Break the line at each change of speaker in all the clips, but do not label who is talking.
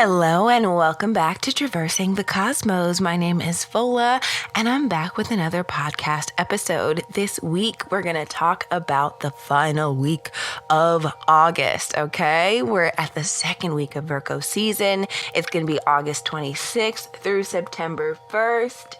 Hello and welcome back to Traversing the Cosmos. My name is Fola and I'm back with another podcast episode. This week we're going to talk about the final week of August, okay? We're at the second week of Virgo season. It's going to be August 26th through September 1st.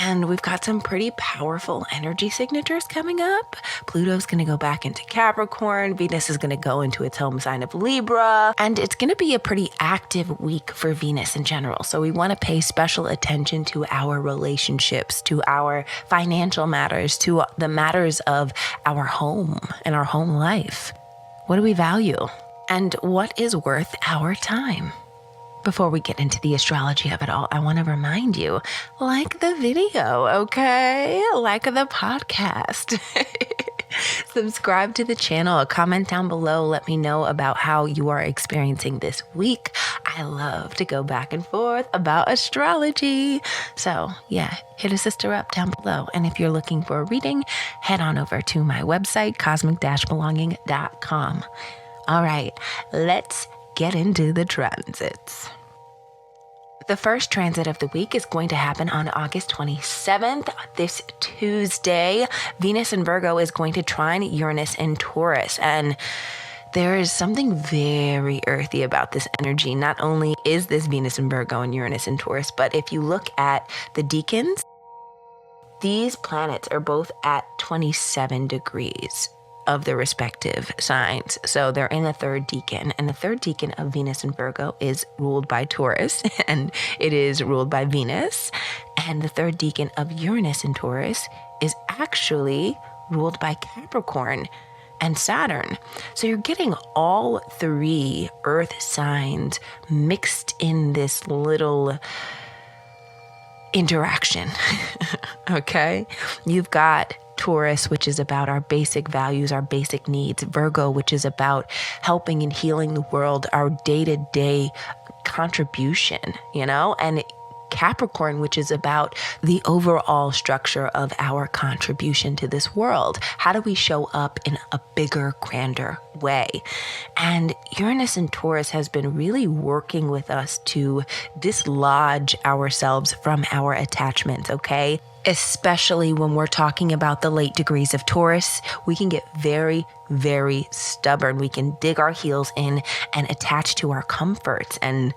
And we've got some pretty powerful energy signatures coming up. Pluto's going to go back into Capricorn. Venus is going to go into its home sign of Libra. And it's going to be a pretty active week for Venus in general. So we want to pay special attention to our relationships, to our financial matters, to the matters of our home and our home life. What do we value? And what is worth our time? Before we get into the astrology of it all, I want to remind you, like the video, okay? Like the podcast. Subscribe to the channel, comment down below. Let me know about how you are experiencing this week. I love to go back and forth about astrology. So yeah, hit a sister up down below. And if you're looking for a reading, head on over to my website, cosmic-belonging.com. All right, let's get into the transits. The first transit of the week is going to happen on August 27th, this Tuesday. Venus in Virgo is going to trine Uranus in Taurus, and there is something very earthy about this energy. Not only is this Venus in Virgo and Uranus in Taurus, but if you look at the decans, these planets are both at 27 degrees of their respective signs. So they're in the third decan, and the third decan of Venus in Virgo is ruled by Taurus, and it is ruled by Venus. And the third decan of Uranus in Taurus is actually ruled by Capricorn and Saturn. So you're getting all three earth signs mixed in this little interaction. Okay? You've got Taurus, which is about our basic values, our basic needs. Virgo, which is about helping and healing the world, our day-to-day contribution, and Capricorn, which is about the overall structure of our contribution to this world. How do we show up in a bigger, grander way? And Uranus in Taurus has been really working with us to dislodge ourselves from our attachments, okay? Especially when we're talking about the late degrees of Taurus, we can get very, very stubborn. We can dig our heels in and attach to our comforts. And,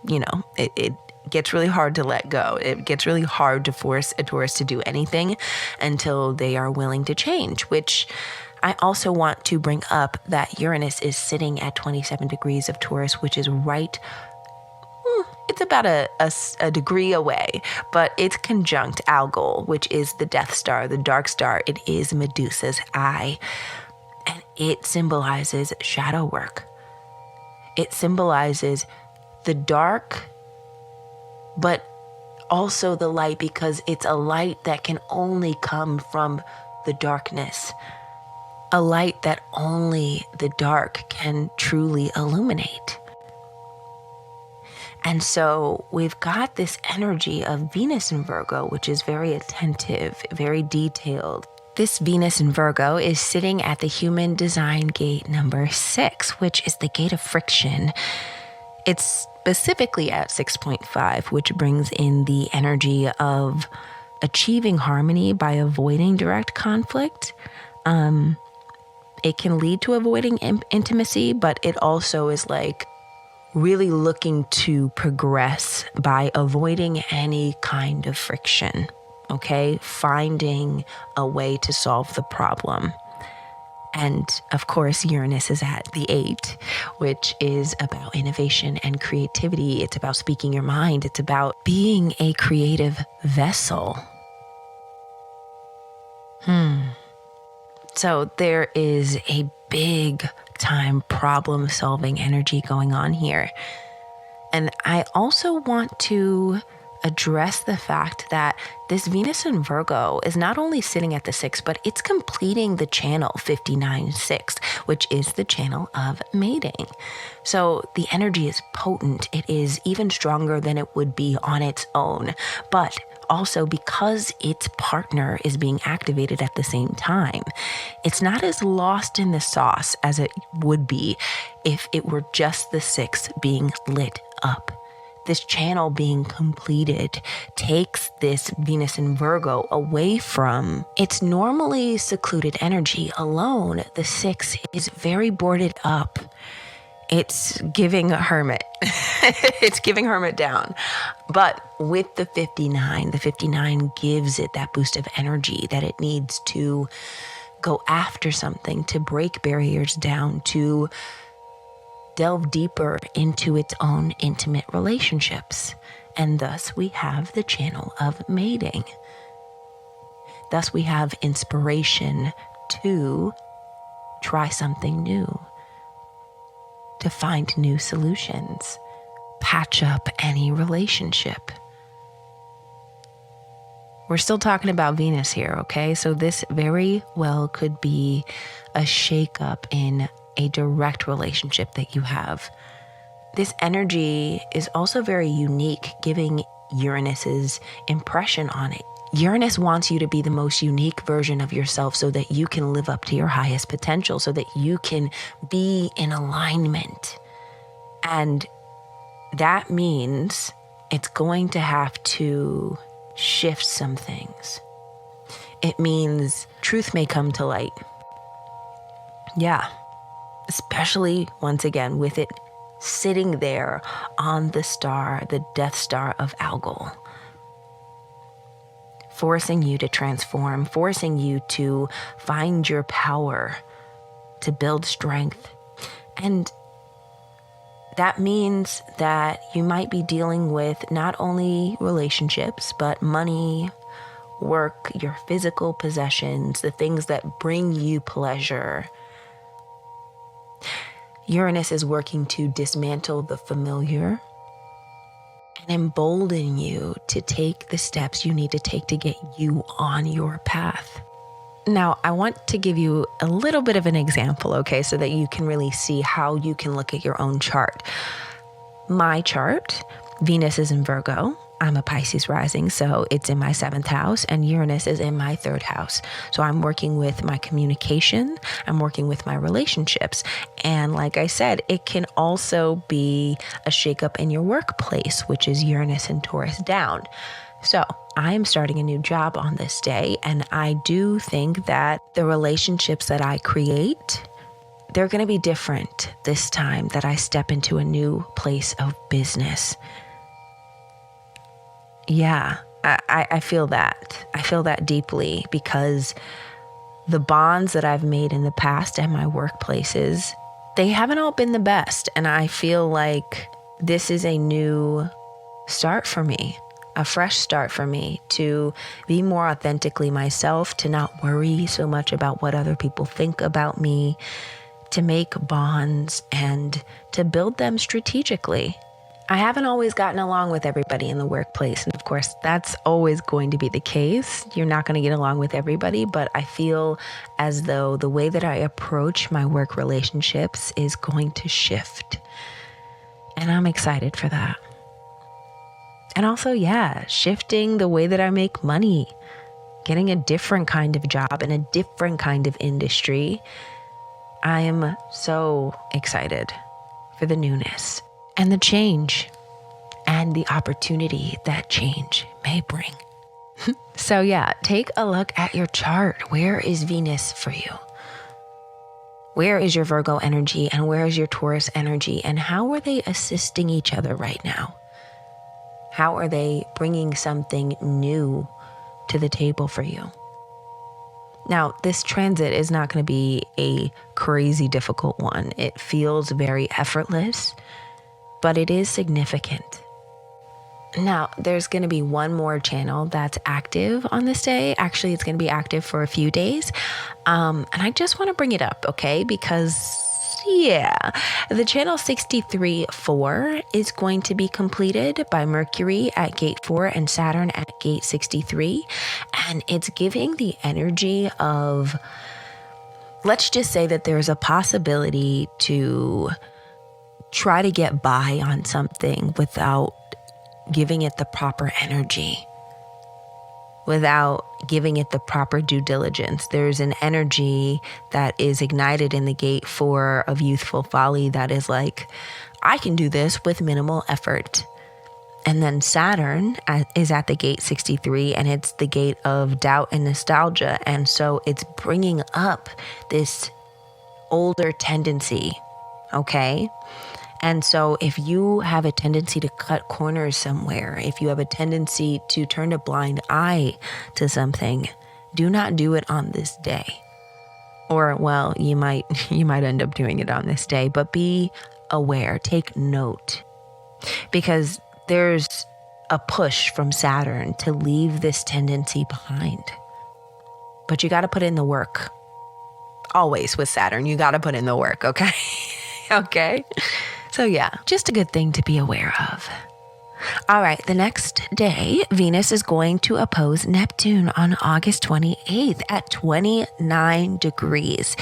it gets really hard to let go. It gets really hard to force a Taurus to do anything until they are willing to change, which I also want to bring up that Uranus is sitting at 27 degrees of Taurus, which is right. It's about a degree away, but it's conjunct Algol, which is the Death Star, the dark star. It is Medusa's eye, and it symbolizes shadow work. It symbolizes the dark, but also the light, because it's a light that can only come from the darkness, a light that only the dark can truly illuminate. And so we've got this energy of Venus in Virgo, which is very attentive, very detailed. This Venus in Virgo is sitting at the human design gate number 6, which is the gate of friction. It's specifically at 6.5, which brings in the energy of achieving harmony by avoiding direct conflict. It can lead to avoiding intimacy, but it also is like really looking to progress by avoiding any kind of friction, okay? Finding a way to solve the problem. And of course, Uranus is at the 8, which is about innovation and creativity. It's about speaking your mind. It's about being a creative vessel. So there is a big time problem-solving energy going on here. And I also want to address the fact that this Venus in Virgo is not only sitting at the 6, but it's completing the channel 59-6, which is the channel of mating. So the energy is potent. It is even stronger than it would be on its own. But also because its partner is being activated at the same time, it's not as lost in the sauce as it would be if it were just the 6 being lit up. This channel being completed takes this Venus in Virgo away from its normally secluded energy. Alone, the 6 is very boarded up. It's giving a hermit. It's giving hermit down. But with the 59 gives it that boost of energy that it needs to go after something, to break barriers down, to delve deeper into its own intimate relationships. And thus we have the channel of mating. Thus we have inspiration to try something new, to find new solutions, patch up any relationship. We're still talking about Venus here, okay? So this very well could be a shakeup in a direct relationship that you have. This energy is also very unique, giving Uranus's impression on it. Uranus wants you to be the most unique version of yourself so that you can live up to your highest potential, so that you can be in alignment. And that means it's going to have to shift some things. It means truth may come to light. Yeah. Especially, once again, with it sitting there on the star, the Death Star of Algol, forcing you to transform, forcing you to find your power, to build strength. And that means that you might be dealing with not only relationships, but money, work, your physical possessions, the things that bring you pleasure. Uranus is working to dismantle the familiar and embolden you to take the steps you need to take to get you on your path. Now, I want to give you a little bit of an example, okay, so that you can really see how you can look at your own chart. My chart, Venus is in Virgo. I'm a Pisces rising, so it's in my 7th house, and Uranus is in my 3rd house. So I'm working with my communication, I'm working with my relationships. And like I said, it can also be a shakeup in your workplace, which is Uranus and Taurus down. So I am starting a new job on this day, and I do think that the relationships that I create, they're going to be different this time that I step into a new place of business. Yeah, I feel that. I feel that deeply, because the bonds that I've made in the past and my workplaces, they haven't all been the best. And I feel like this is a new start for me, a fresh start for me to be more authentically myself, to not worry so much about what other people think about me, to make bonds and to build them strategically. I haven't always gotten along with everybody in the workplace. And of course, that's always going to be the case. You're not going to get along with everybody, but I feel as though the way that I approach my work relationships is going to shift. And I'm excited for that. And also, shifting the way that I make money, getting a different kind of job in a different kind of industry. I am so excited for the newness and the change and the opportunity that change may bring. So take a look at your chart. Where is Venus for you? Where is your Virgo energy and where is your Taurus energy? And how are they assisting each other right now? How are they bringing something new to the table for you? Now, this transit is not going to be a crazy difficult one. It feels very effortless, but it is significant. Now, there's going to be one more channel that's active on this day. Actually, it's going to be active for a few days. And I just want to bring it up, okay? Because, the channel 63-4 is going to be completed by Mercury at gate 4 and Saturn at gate 63. And it's giving the energy of, let's just say that there's a possibility to try to get by on something without giving it the proper energy, without giving it the proper due diligence. There's an energy that is ignited in the gate 4 of youthful folly that is like, I can do this with minimal effort. And then Saturn is at the gate 63, and it's the gate of doubt and nostalgia. And so it's bringing up this older tendency, okay? And so if you have a tendency to cut corners somewhere, if you have a tendency to turn a blind eye to something, do not do it on this day. Or, well, you might end up doing it on this day, but be aware, take note, because there's a push from Saturn to leave this tendency behind. But you got to put in the work. Always with Saturn, you got to put in the work, okay? Okay? So yeah, just a good thing to be aware of. All right, the next day, Venus is going to oppose Neptune on August 28th at 29 degrees.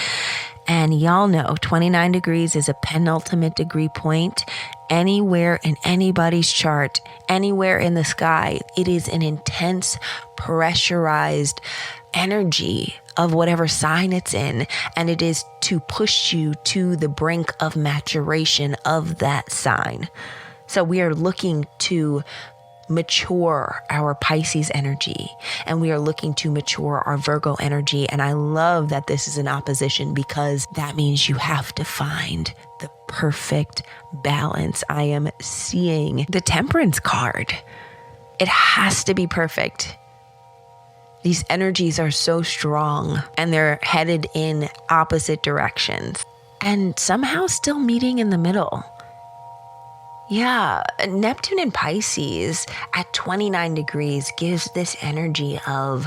And y'all know 29 degrees is a penultimate degree point. Anywhere in anybody's chart, anywhere in the sky, it is an intense, pressurized energy of whatever sign it's in. And it is to push you to the brink of maturation of that sign. So we are looking to mature our Pisces energy, and we are looking to mature our Virgo energy. And I love that this is an opposition, because that means you have to find the perfect balance. I am seeing the Temperance card. It has to be perfect. These energies are so strong, and they're headed in opposite directions, and somehow still meeting in the middle. Yeah, Neptune in Pisces at 29 degrees gives this energy of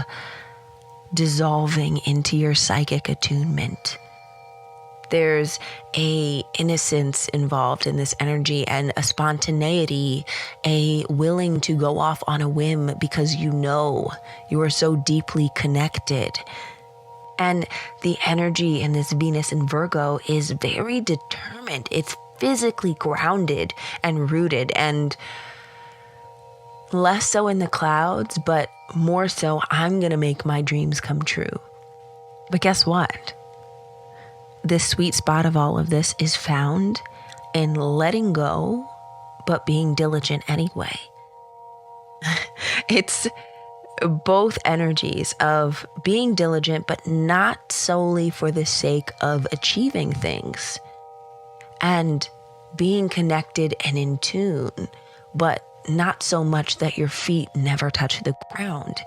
dissolving into your psychic attunement. There's a innocence involved in this energy, and a spontaneity, a willing to go off on a whim because you know you are so deeply connected. And the energy in this Venus in Virgo is very determined. It's physically grounded and rooted, and less so in the clouds, but more so, I'm going to make my dreams come true. But guess what? This sweet spot of all of this is found in letting go, but being diligent anyway. It's both energies of being diligent, but not solely for the sake of achieving things, and being connected and in tune, but not so much that your feet never touch the ground.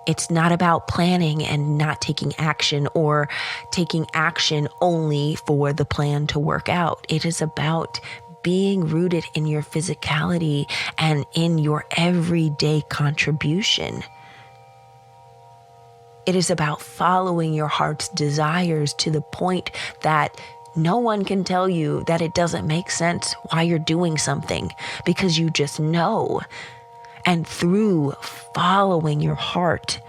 It's not about planning and not taking action, or taking action only for the plan to work out. It is about being rooted in your physicality and in your everyday contribution. It is about following your heart's desires to the point that no one can tell you that it doesn't make sense why you're doing something, because you just know. And through following your heart,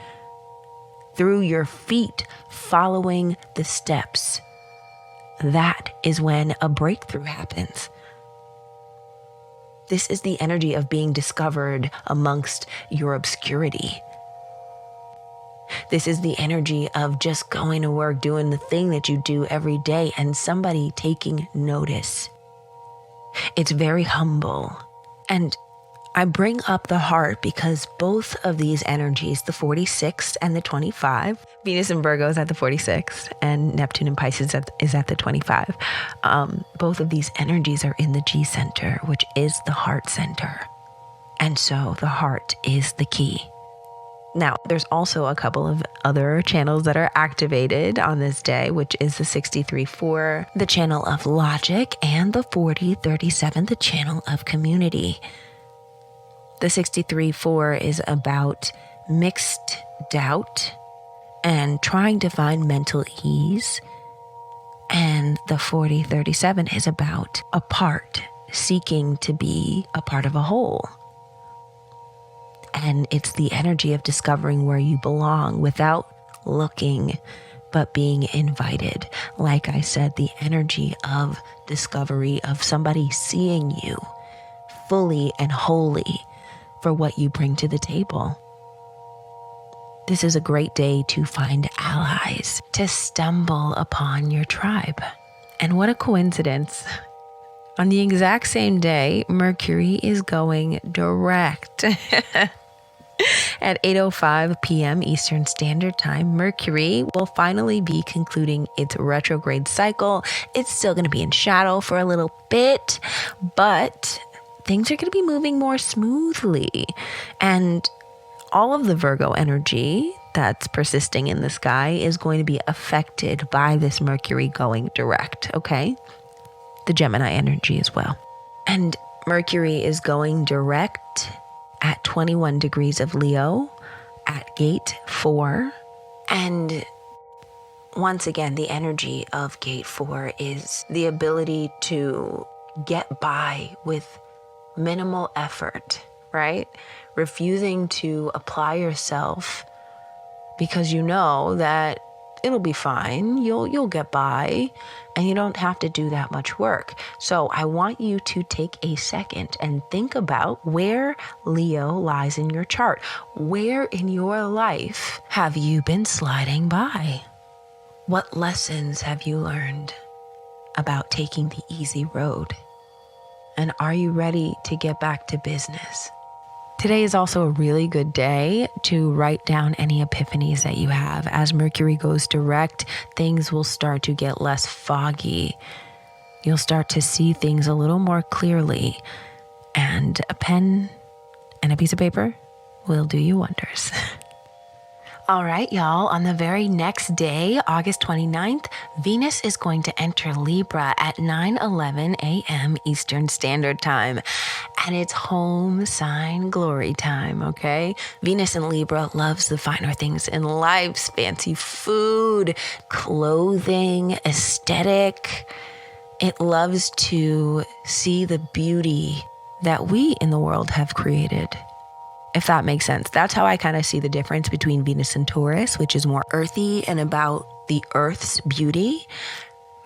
through your feet following the steps, that is when a breakthrough happens. This is the energy of being discovered amongst your obscurity. This is the energy of just going to work, doing the thing that you do every day, and somebody taking notice. It's very humble. And I bring up the heart because both of these energies, the 46 and the 25, Venus in Virgo is at the 46 and Neptune in Pisces is at the 25. Both of these energies are in the G center, which is the heart center. And so the heart is the key. Now, there's also a couple of other channels that are activated on this day, which is the 63-4, the channel of logic, and the 40-37, the channel of community. The 63-4 is about mixed doubt and trying to find mental ease. And the 40-37 is about a part, seeking to be a part of a whole. And it's the energy of discovering where you belong without looking, but being invited. Like I said, the energy of discovery, of somebody seeing you fully and wholly for what you bring to the table. This is a great day to find allies, to stumble upon your tribe. And what a coincidence. On the exact same day, Mercury is going direct. At 8:05 p.m. Eastern Standard Time, Mercury will finally be concluding its retrograde cycle. It's still going to be in shadow for a little bit, but things are going to be moving more smoothly. And all of the Virgo energy that's persisting in the sky is going to be affected by this Mercury going direct, okay? The Gemini energy as well. And Mercury is going direct at 21 degrees of Leo at gate 4. And once again, the energy of gate 4 is the ability to get by with minimal effort, right? Refusing to apply yourself because you know that it'll be fine. You'll get by and you don't have to do that much work. So I want you to take a second and think about where Leo lies in your chart. Where in your life have you been sliding by? What lessons have you learned about taking the easy road? And are you ready to get back to business? Today is also a really good day to write down any epiphanies that you have. As Mercury goes direct, things will start to get less foggy. You'll start to see things a little more clearly, and a pen and a piece of paper will do you wonders. All right, y'all, on the very next day, August 29th, Venus is going to enter Libra at 9:11 a.m. Eastern Standard Time. And it's home sign glory time, okay? Venus in Libra loves the finer things in life, fancy food, clothing, aesthetic. It loves to see the beauty that we in the world have created. If that makes sense. That's how I kind of see the difference between Venus and Taurus, which is more earthy and about the earth's beauty,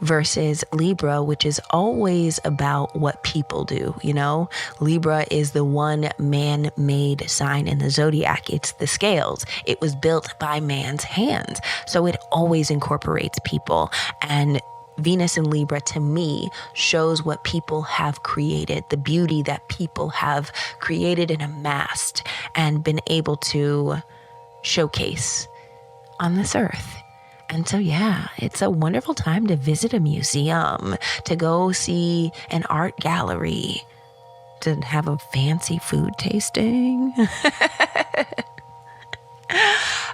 versus Libra, which is always about what people do, you know? Libra is the one man-made sign in the zodiac. It's the scales. It was built by man's hands. So it always incorporates people. And Venus in Libra, to me, shows what people have created, the beauty that people have created and amassed and been able to showcase on this earth. And so, yeah, it's a wonderful time to visit a museum, to go see an art gallery, to have a fancy food tasting.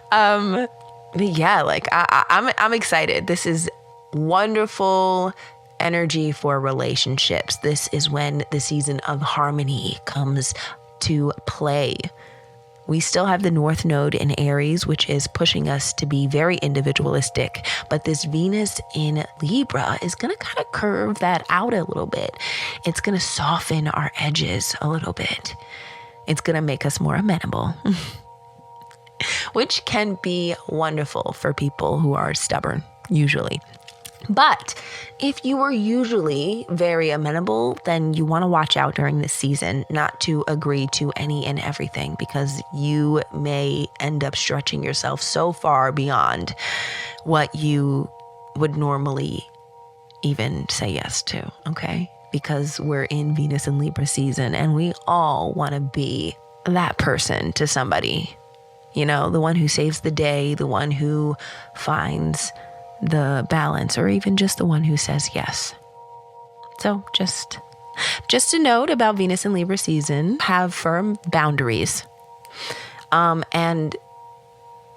But yeah, like I'm excited. This is wonderful energy for relationships. This is when the season of harmony comes to play. We still have the North Node in Aries, which is pushing us to be very individualistic. But this Venus in Libra is going to kind of curve that out a little bit. It's going to soften our edges a little bit. It's going to make us more amenable, which can be wonderful for people who are stubborn, usually. But if you were usually very amenable, then you want to watch out during this season not to agree to any and everything, because you may end up stretching yourself so far beyond what you would normally even say yes to, okay? Because we're in Venus and Libra season and we all want to be that person to somebody, you know, the one who saves the day, the one who finds the balance, or even just the one who says yes. So just a note about Venus and Libra season: have firm boundaries, and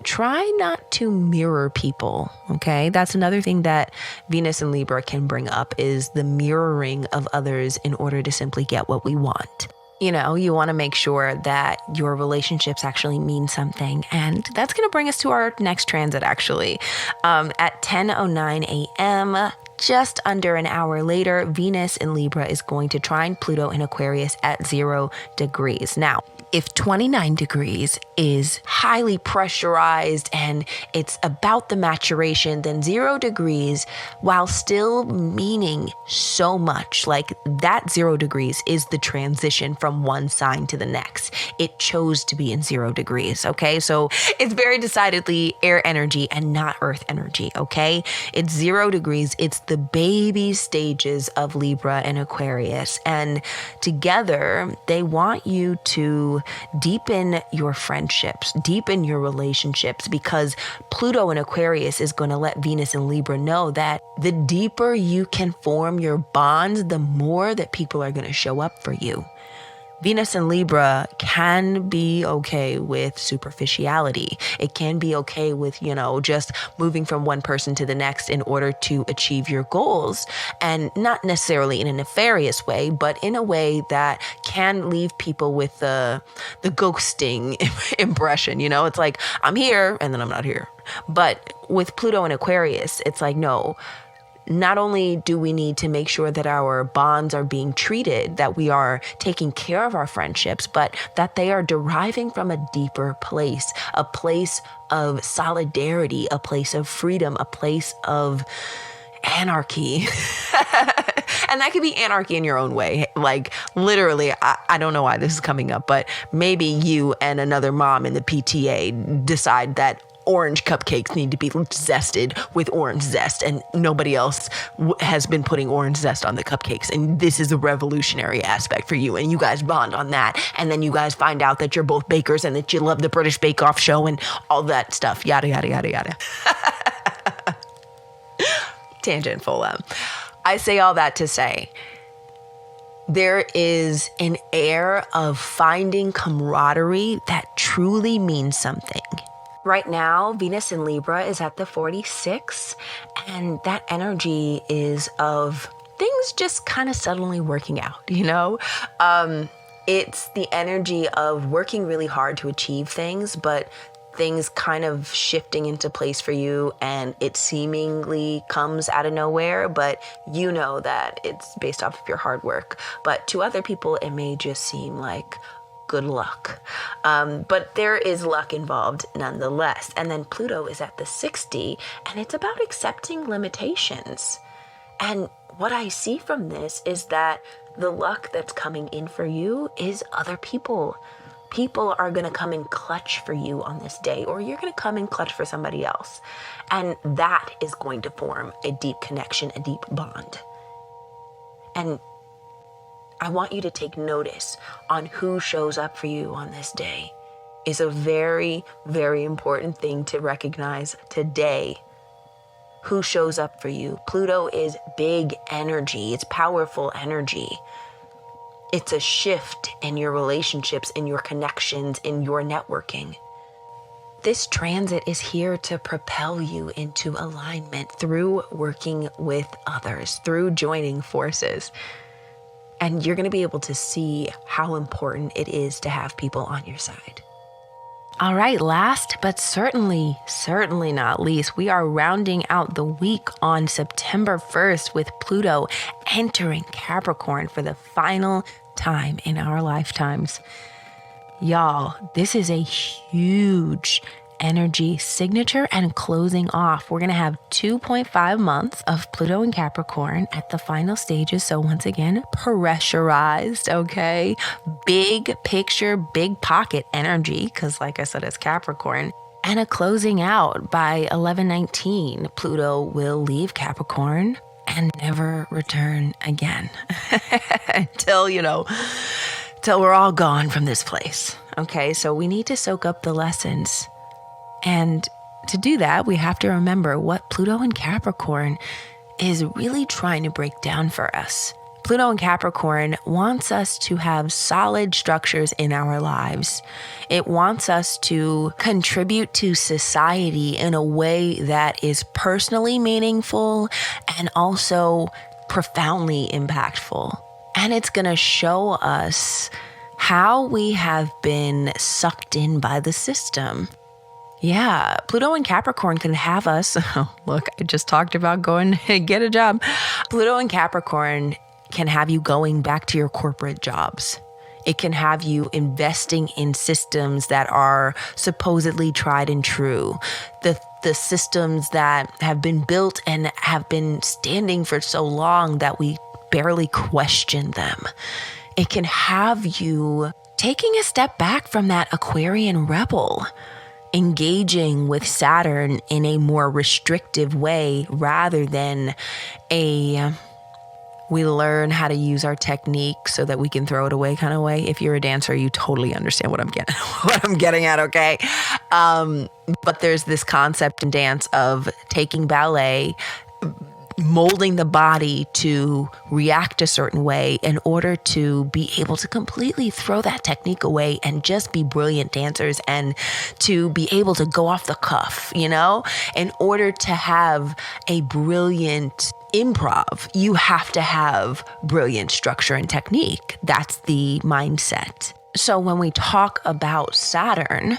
try not to mirror people. Okay, that's another thing that Venus and Libra can bring up, is the mirroring of others in order to simply get what we want. You know, you want to make sure that your relationships actually mean something. And that's going to bring us to our next transit, actually. At 10:09 a.m., just under an hour later, Venus in Libra is going to trine Pluto in Aquarius at 0 degrees. Now, if 29 degrees is highly pressurized and it's about the maturation, then 0 degrees, while still meaning so much, like that 0 degrees is the transition from one sign to the next. It chose to be in 0 degrees, okay? So it's very decidedly air energy and not earth energy, okay? It's 0 degrees. It's the the baby stages of Libra and Aquarius. And together, they want you to deepen your friendships, deepen your relationships, because Pluto in Aquarius is going to let Venus in Libra know that the deeper you can form your bonds, the more that people are going to show up for you. Venus in Libra can be okay with superficiality. It can be okay with, just moving from one person to the next in order to achieve your goals. And not necessarily in a nefarious way, but in a way that can leave people with the ghosting impression. It's like, I'm here and then I'm not here. But with Pluto and Aquarius, it's like, no. Not only do we need to make sure that our bonds are being treated, that we are taking care of our friendships, but that they are deriving from a deeper place, a place of solidarity, a place of freedom, a place of anarchy. And that could be anarchy in your own way. Like literally, I don't know why this is coming up, but maybe you and another mom in the PTA decide that orange cupcakes need to be zested with orange zest, and nobody else has been putting orange zest on the cupcakes, and this is a revolutionary aspect for you, and you guys bond on that, and then you guys find out that you're both bakers and that you love the British Bake Off show and all that stuff, yada yada yada yada. Tangentful. I say all that to say there is an air of finding camaraderie that truly means something. Right now, Venus in Libra is at the 46, and that energy is of things just kind of suddenly working out, It's the energy of working really hard to achieve things, but things kind of shifting into place for you, and it seemingly comes out of nowhere, but you know that it's based off of your hard work. But to other people, it may just seem like good luck. But there is luck involved nonetheless. And then Pluto is at the 60, and it's about accepting limitations. And what I see from this is that the luck that's coming in for you is other people. People are going to come in clutch for you on this day, or you're going to come in clutch for somebody else. And that is going to form a deep connection, a deep bond. And I want you to take notice on who shows up for you on this day. Is a very, very important thing to recognize today. Who shows up for you? Pluto is big energy. It's powerful energy. It's a shift in your relationships, in your connections, in your networking. This transit is here to propel you into alignment through working with others, through joining forces. And you're going to be able to see how important it is to have people on your side. All right, last but certainly not least, we are rounding out the week on September 1st with Pluto entering Capricorn for the final time in our lifetimes. Y'all, this is a huge energy signature and closing off. We're going to have 2.5 months of Pluto and Capricorn at the final stages. So once again, pressurized, okay? Big picture, big pocket energy, because like I said, it's Capricorn. And a closing out by 11/19. Pluto will leave Capricorn and never return again until we're all gone from this place. Okay, so we need to soak up the lessons. And to do that, we have to remember what Pluto and Capricorn is really trying to break down for us. Pluto and Capricorn wants us to have solid structures in our lives. It wants us to contribute to society in a way that is personally meaningful and also profoundly impactful. And it's going to show us how we have been sucked in by the system. Yeah, Pluto and Capricorn can have us. Look, I just talked about going and get a job. Pluto and Capricorn can have you going back to your corporate jobs. It can have you investing in systems that are supposedly tried and true. The systems that have been built and have been standing for so long that we barely question them. It can have you taking a step back from that Aquarian rebel. engaging with Saturn in a more restrictive way rather than we learn how to use our technique so that we can throw it away kind of way. If you're a dancer, you totally understand what I'm getting at, okay? But there's this concept in dance of taking ballet, molding the body to react a certain way in order to be able to completely throw that technique away and just be brilliant dancers, and to be able to go off the cuff, in order to have a brilliant improv, you have to have brilliant structure and technique. That's the mindset. So when we talk about Saturn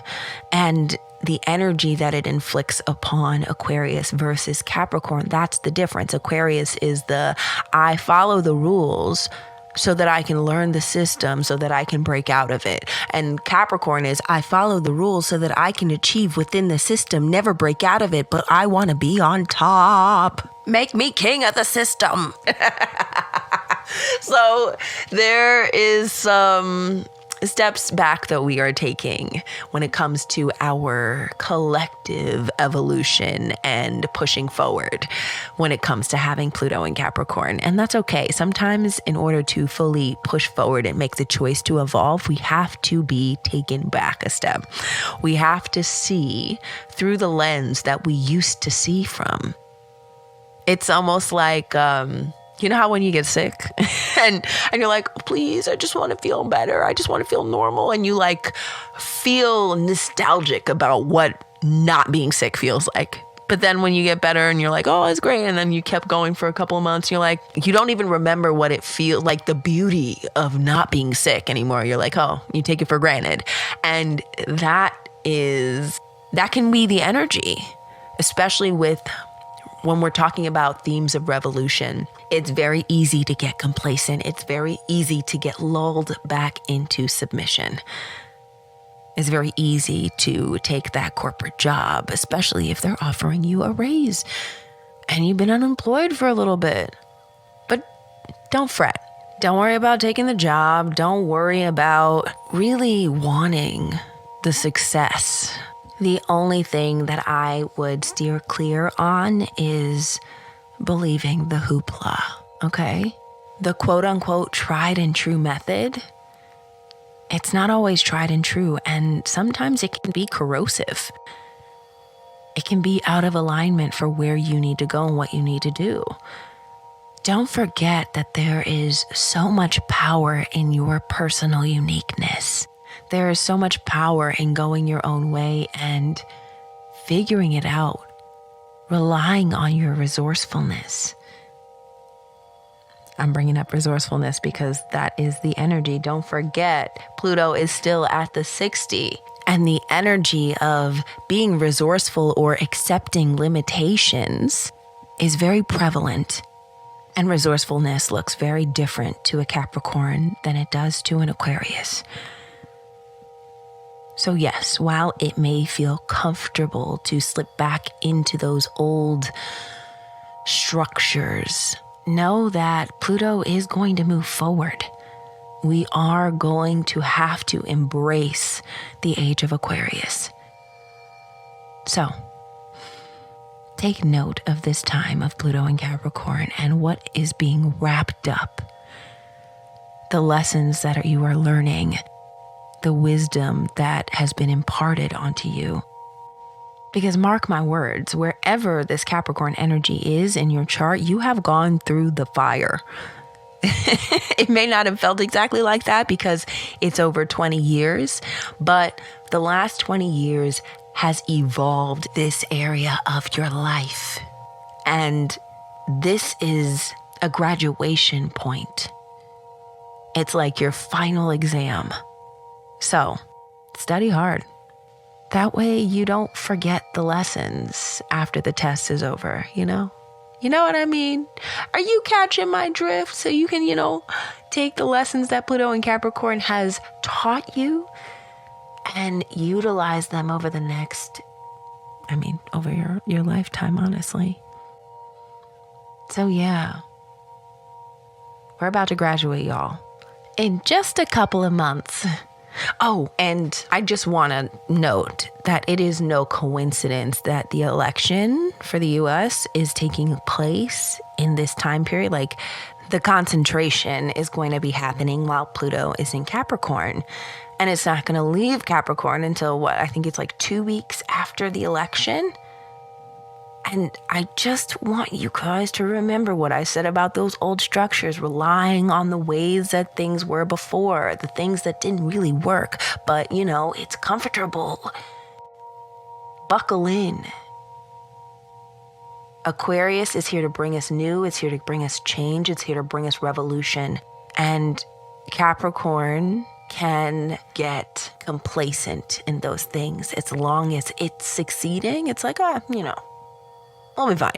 and the energy that it inflicts upon Aquarius versus Capricorn, that's the difference. Aquarius is I follow the rules so that I can learn the system, so that I can break out of it. And Capricorn is, I follow the rules so that I can achieve within the system, never break out of it, but I want to be on top. Make me king of the system. So there is some steps back that we are taking when it comes to our collective evolution and pushing forward when it comes to having Pluto in Capricorn. And that's okay. Sometimes in order to fully push forward and make the choice to evolve, we have to be taken back a step. We have to see through the lens that we used to see from. It's almost like, you know how when you get sick and you're like, please, I just want to feel better. I just want to feel normal. And you feel nostalgic about what not being sick feels like. But then when you get better and you're like, oh, it's great. And then you kept going for a couple of months. You're like, you don't even remember what it feels like, the beauty of not being sick anymore. You're like, oh, you take it for granted. And that can be the energy, especially when we're talking about themes of revolution. It's very easy to get complacent. It's very easy to get lulled back into submission. It's very easy to take that corporate job, especially if they're offering you a raise and you've been unemployed for a little bit. But don't fret. Don't worry about taking the job. Don't worry about really wanting the success. The only thing that I would steer clear on is believing the hoopla, okay? The quote unquote tried and true method, it's not always tried and true, and sometimes it can be corrosive. It can be out of alignment for where you need to go and what you need to do. Don't forget that there is so much power in your personal uniqueness. There is so much power in going your own way and figuring it out, relying on your resourcefulness. I'm bringing up resourcefulness because that is the energy. Don't forget, Pluto is still at the 60. And the energy of being resourceful or accepting limitations is very prevalent. And resourcefulness looks very different to a Capricorn than it does to an Aquarius. So yes, while it may feel comfortable to slip back into those old structures, know that Pluto is going to move forward. We are going to have to embrace the age of Aquarius. So, take note of this time of Pluto and Capricorn and what is being wrapped up. The lessons that you are learning, the wisdom that has been imparted onto you. Because mark my words, wherever this Capricorn energy is in your chart, you have gone through the fire. It may not have felt exactly like that because it's over 20 years, but the last 20 years has evolved this area of your life. And this is a graduation point. It's like your final exam. So, study hard. That way you don't forget the lessons after the test is over, you know? You know what I mean? Are you catching my drift? So you can, take the lessons that Pluto and Capricorn has taught you and utilize them over over your lifetime, honestly. So yeah, we're about to graduate, y'all. In just a couple of months. Oh, and I just want to note that it is no coincidence that the election for the US is taking place in this time period. Like, the concentration is going to be happening while Pluto is in Capricorn. And it's not going to leave Capricorn until what? I think it's like 2 weeks after the election. And I just want you guys to remember what I said about those old structures, relying on the ways that things were before, the things that didn't really work. But, it's comfortable. Buckle in. Aquarius is here to bring us new. It's here to bring us change. It's here to bring us revolution. And Capricorn can get complacent in those things. As long as it's succeeding, it's like, I'll be fine.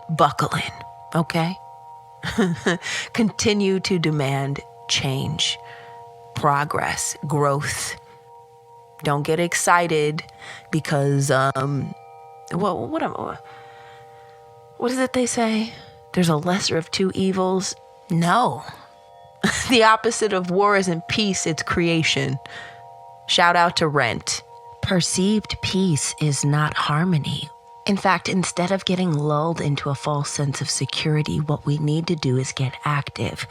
Buckle in, okay? Continue to demand change, progress, growth. Don't get excited because, what is it they say? There's a lesser of two evils? No. The opposite of war isn't peace, it's creation. Shout out to Rent. Perceived peace is not harmony. In fact, instead of getting lulled into a false sense of security, what we need to do is get active,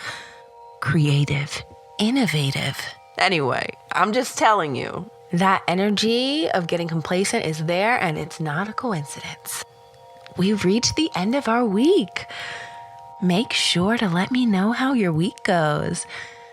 creative, innovative. Anyway, I'm just telling you, that energy of getting complacent is there, and it's not a coincidence. We've reached the end of our week. Make sure to let me know how your week goes.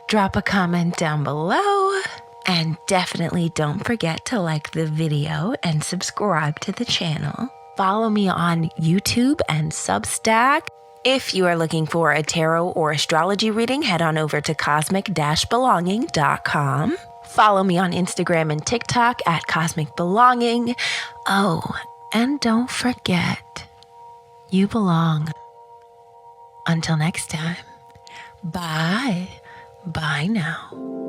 Drop a comment down below. And definitely don't forget to like the video and subscribe to the channel. Follow me on YouTube and Substack. If you are looking for a tarot or astrology reading, head on over to cosmic-belonging.com. Follow me on Instagram and TikTok at Cosmic Belonging. Oh, and don't forget, you belong. Until next time, bye. Bye now.